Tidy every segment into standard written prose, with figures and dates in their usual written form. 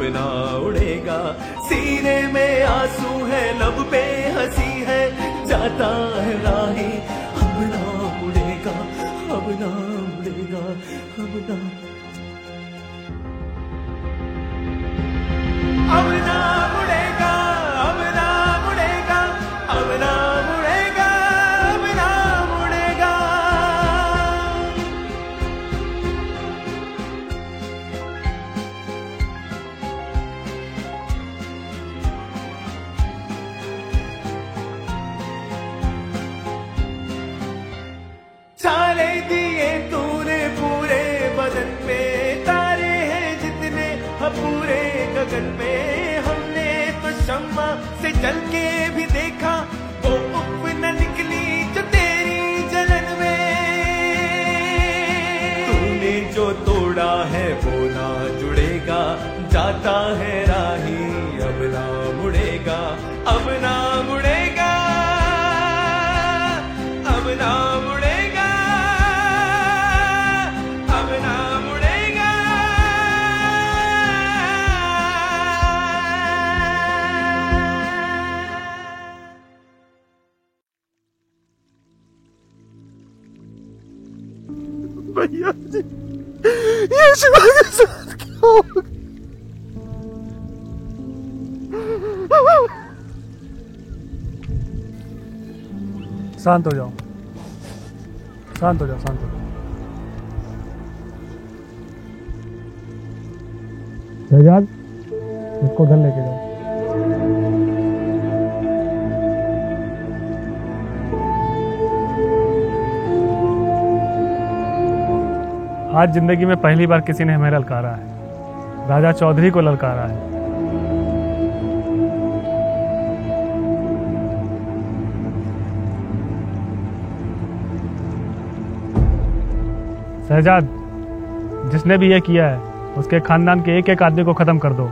ना उड़ेगा। सीने में आंसू है, लब पे हंसी है, जाता है राही, अब ना उड़ेगा, अब ना उड़ेगा, अब ना, अब ना उड़ेगा, अब ना उड़ेगा, अब ना उड़ेगा, अब ना उड़ेगा। चाले दिए तूने पूरे बदन में, तारे हैं जितने पूरे गगन में, हमने तो शम्मा से जल के भी देखा, वो उफ न निकली जो तेरी जलन में। तूने जो तोड़ा है वो ना जुड़ेगा, जाता है राही, अब ना मुड़ेगा, अब ना मुड़ेगा, अब ना मुड़ेगा, अब ना मुड़ेगा। भैया जी, ये शिवा के साथ क्या हो गया? शांत हो जाओ, शांत हो जाओ, शांत हो जाओ। शहजाद, इसको घर लेके जाओ। आज जिंदगी में पहली बार किसी ने हमें ललकारा है, राजा चौधरी को ललकारा है। शहजाद, जिसने भी ये किया है उसके खानदान के एक एक आदमी को खत्म कर दो।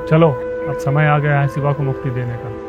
चलो, अब समय आ गया है शिवा को मुक्ति देने का।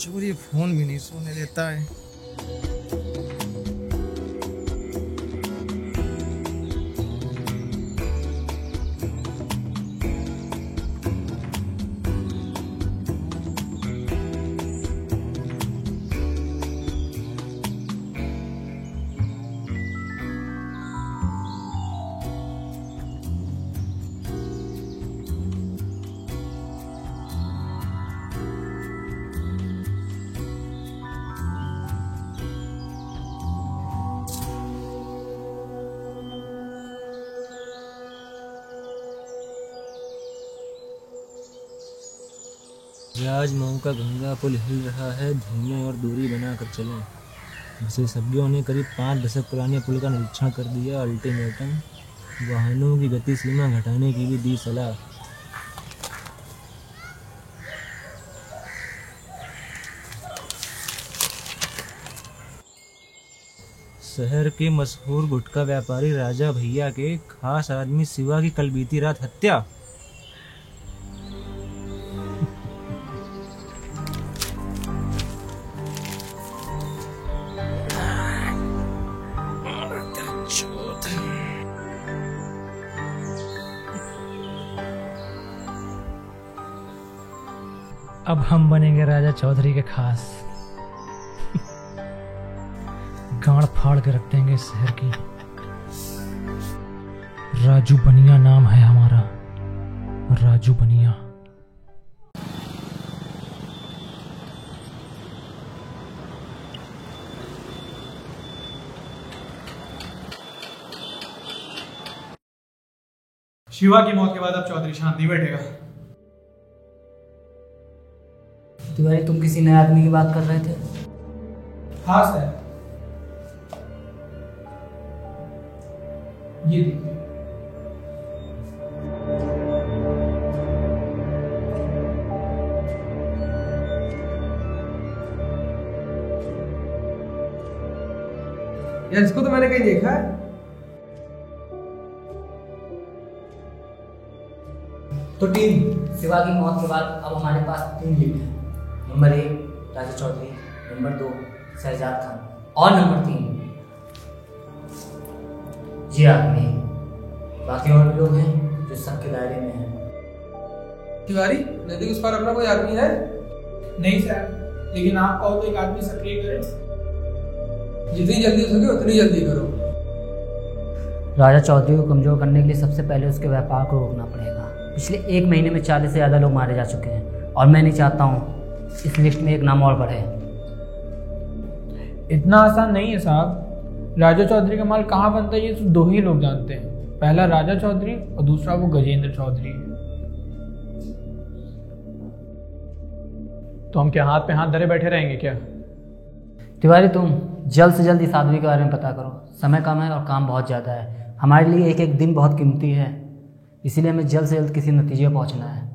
चोरी फोन भी नहीं सोने देता है। राजमऊ का गंगा पुल हिल रहा है, धीमे और दूरी बनाकर चलें। विशेषज्ञों ने करीब 5 दशक पुराने पुल का निरीक्षण कर दिया। अल्टीमेटम, वाहनों की गति सीमा घटाने की भी दी सलाह। शहर के मशहूर गुटखा व्यापारी राजा भैया के खास आदमी शिवा की कल बीती रात हत्या। अब हम बनेंगे राजा चौधरी के खास। गाड़ फाड़ के रख देंगे इस शहर की। राजू बनिया नाम है हमारा, राजू बनिया। शिवा की मौत के बाद अब चौधरी शांत नहीं बैठेगा। तिवारी, तुम किसी नए आदमी की बात कर रहे थे? हाँ सर, ये देखिए। यार, इसको तो मैंने कहीं देखा है। तो टीम, शिवा की मौत के बाद अब हमारे पास 3 लीड हैं। नंबर 1 राजा चौधरी, नंबर 2 शहजाद खान और नंबर 3 ये आदमी। बाकी और भी लोग हैं जो सबके दायरे में हैं। तिवारी, नदी उस पर अपना कोई आदमी है? नहीं सर, लेकिन आप कहो तो एक आदमी सक्रिय करे। जितनी जल्दी हो सके उतनी जल्दी करो। राजा चौधरी को कमजोर करने के लिए सबसे पहले उसके व्यापार को रोकना पड़ेगा। पिछले 1 महीने में 40 से ज़्यादा लोग मारे जा चुके हैं और मैं नहीं चाहता हूँ इस लिस्ट में एक नाम और बढ़े। इतना आसान नहीं है साहब। राजा चौधरी का माल कहाँ बनता है ये तो 2 ही लोग जानते हैं। पहला राजा चौधरी और दूसरा वो गजेंद्र चौधरी। तो हम क्या हाथ पे हाथ धरे बैठे रहेंगे क्या? तिवारी, तुम जल्द से जल्द इस आदमी के बारे में पता करो। समय कम है और काम बहुत ज़्यादा है। हमारे लिए एक एक दिन बहुत कीमती है, इसीलिए हमें जल्द से जल्द किसी नतीजे पर पहुँचना है।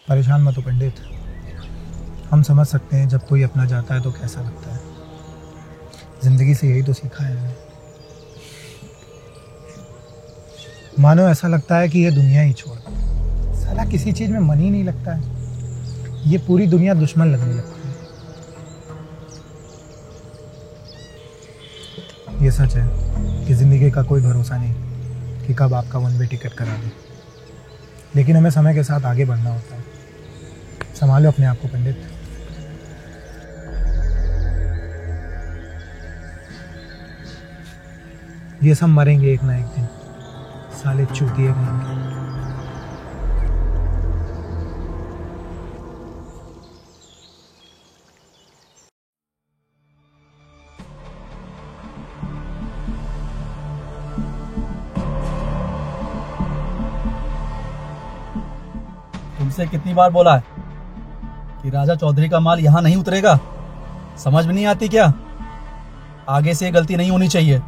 परेशान मत हो पंडित, हम समझ सकते हैं जब कोई अपना जाता है तो कैसा लगता है। जिंदगी से यही तो सीखा है हमने। मानो ऐसा लगता है कि ये दुनिया ही छोड़, साला किसी चीज में मन ही नहीं लगता है। ये पूरी दुनिया दुश्मन लगने लगती है। ये सच है कि जिंदगी का कोई भरोसा नहीं कि कब आपका वन वे टिकट करा दे, लेकिन हमें समय के साथ आगे बढ़ना होता है। संभालो अपने आप को पंडित। ये सब मरेंगे एक ना एक दिन, साले चूतिए रहेंगे। तुमसे कितनी बार बोला है कि राजा चौधरी का माल यहाँ नहीं उतरेगा? समझ में नहीं आती क्या? आगे से गलती नहीं होनी चाहिए।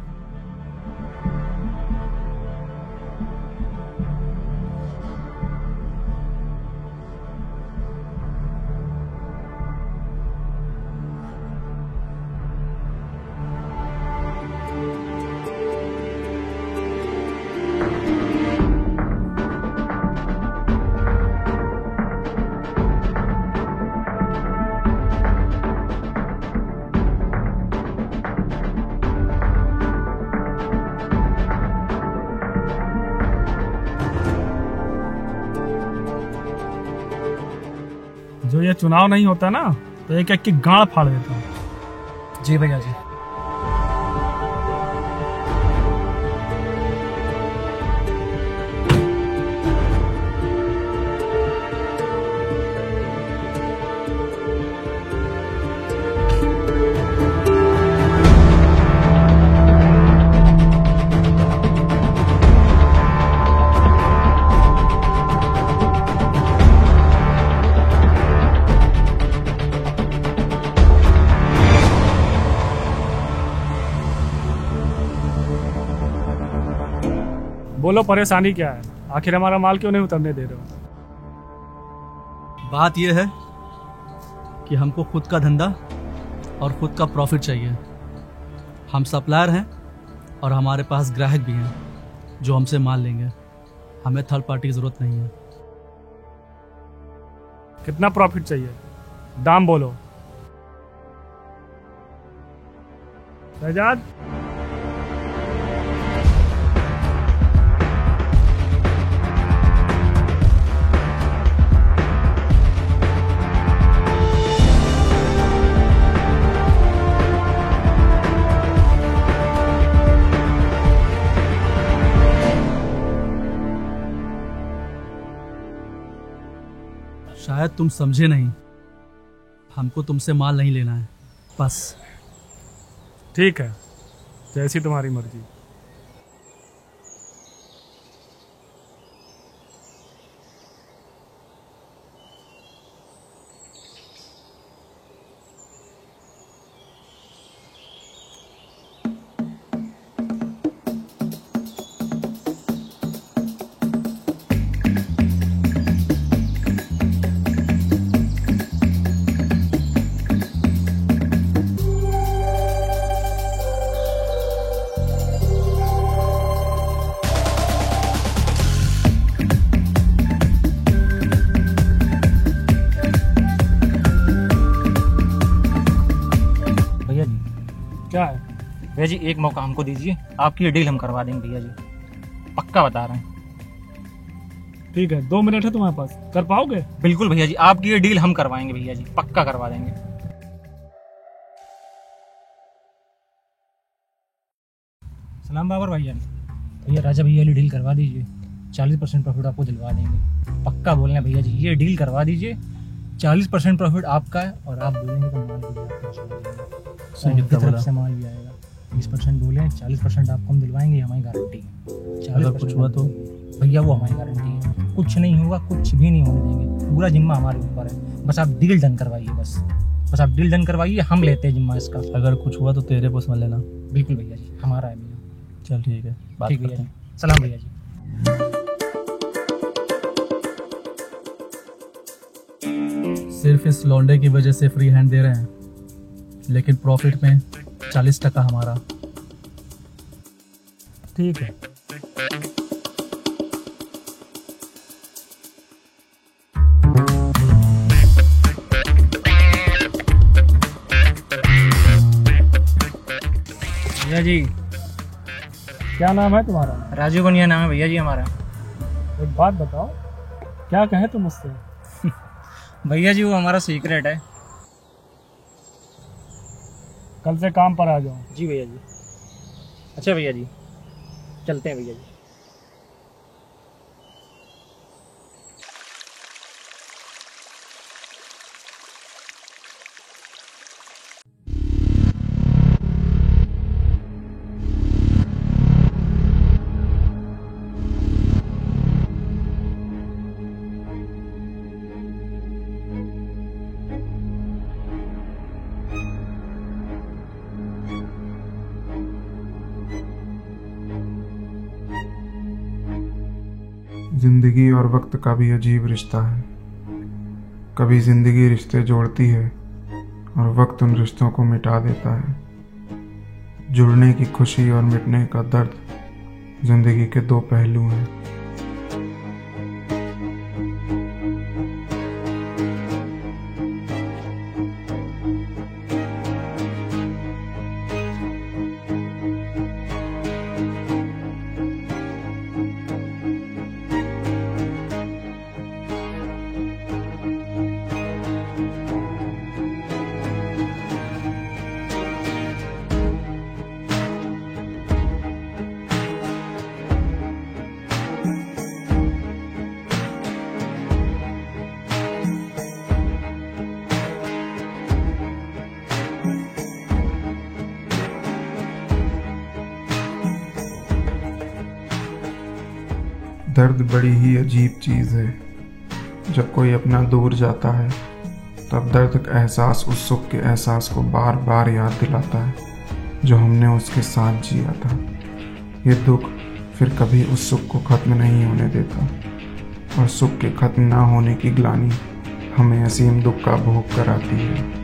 जो ये चुनाव नहीं होता ना तो एक एक की गांड फाड़ देता हूँ। जी भैया जी। बोलो परेशानी क्या है, आखिर हमारा माल क्यों नहीं उतरने दे रहे हो? बात यह है कि हमको खुद का धंधा और खुद का प्रॉफिट चाहिए। हम सप्लायर हैं और हमारे पास ग्राहक भी हैं जो हमसे माल लेंगे। हमें थर्ड पार्टी की ज़रूरत नहीं है। कितना प्रॉफिट चाहिए, दाम बोलो। शहजाद, शायद तुम समझे नहीं, हमको तुमसे माल नहीं लेना है बस। ठीक है, जैसी तुम्हारी मर्जी। क्या है? भैया जी एक मौका हमको दीजिए, आपकी ये डील हम करवा देंगे भैया जी, पक्का बता रहे हैं। ठीक है, 2 मिनट है तुम्हारे पास, कर पाओगे? बिल्कुल भैया जी, आपकी ये डील हम करवाएंगे भैया जी, पक्का करवा देंगे। सलाम बाबर भैया। भैया राजा भैया वाली डील करवा दीजिए, 40% प्रॉफिट आपको दिलवा देंगे। पक्का बोल रहे हैं भैया जी, ये डील करवा दीजिए, 40% प्रॉफिट आपका है और आप बोलेंगे तो माल भी आपको तरफ से माल भी आएगा। 20% बोले, 40% आपको हम दिलवाएंगे, हमारी गारंटी है। अगर कुछ हुआ तो भैया वो हमारी गारंटी है, कुछ नहीं होगा, कुछ भी नहीं होने देंगे, पूरा जिम्मा हमारे ऊपर है। बस आप डील डन करवाइए, बस आप डील डन करवाइए, हम लेते हैं जिम्मा इसका। अगर कुछ हुआ तो तेरे को समझ लेना। बिल्कुल भैया जी, हमारा है भैया। चल ठीक है, बात ठीक करते भैया हैं। जी, सलाम भैया जी। सिर्फ इस लौंडे की वजह से फ्री हैंड दे रहे हैं, लेकिन प्रॉफिट में 40% हमारा। ठीक है। भैया जी, क्या नाम है तुम्हारा? राजू बनिया नाम है भैया जी हमारा। एक बात बताओ, क्या कहे तुम मुझसे? भैया जी वो हमारा सीक्रेट है। कल से काम पर आ जाओ। जी भैया जी। अच्छा भैया जी, चलते हैं भैया जी। जिंदगी और वक्त का भी अजीब रिश्ता है। कभी जिंदगी रिश्ते जोड़ती है और वक्त उन रिश्तों को मिटा देता है। जुड़ने की खुशी और मिटने का दर्द जिंदगी के 2 पहलू हैं। दर्द बड़ी ही अजीब चीज़ है। जब कोई अपना दूर जाता है तब दर्द का एहसास उस सुख के एहसास को बार बार याद दिलाता है जो हमने उसके साथ जिया था। ये दुख फिर कभी उस सुख को खत्म नहीं होने देता, और सुख के खत्म ना होने की ग्लानि हमें असीम दुख का भोग कराती है।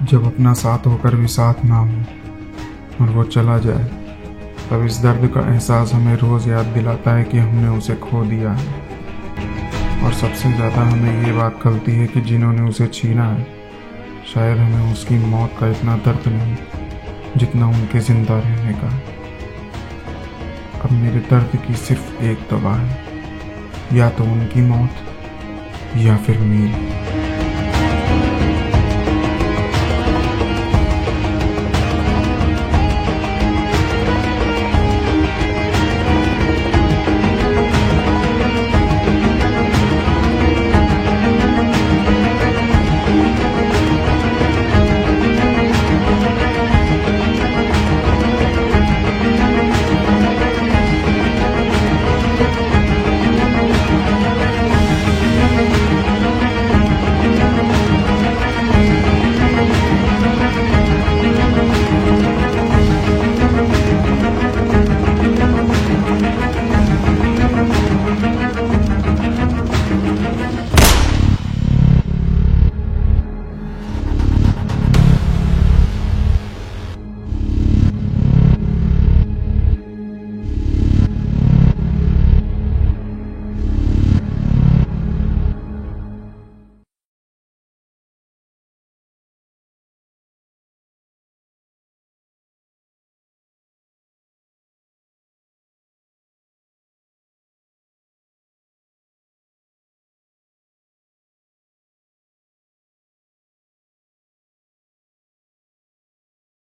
जब अपना साथ होकर भी साथ ना हो और वो चला जाए, तब इस दर्द का एहसास हमें रोज़ याद दिलाता है कि हमने उसे खो दिया है। और सबसे ज़्यादा हमें ये बात खलती है कि जिन्होंने उसे छीना है, शायद हमें उसकी मौत का इतना दर्द नहीं जितना उनके ज़िंदा रहने का। अब मेरे दर्द की सिर्फ एक दवा है, या तो उनकी मौत या फिर मेरी।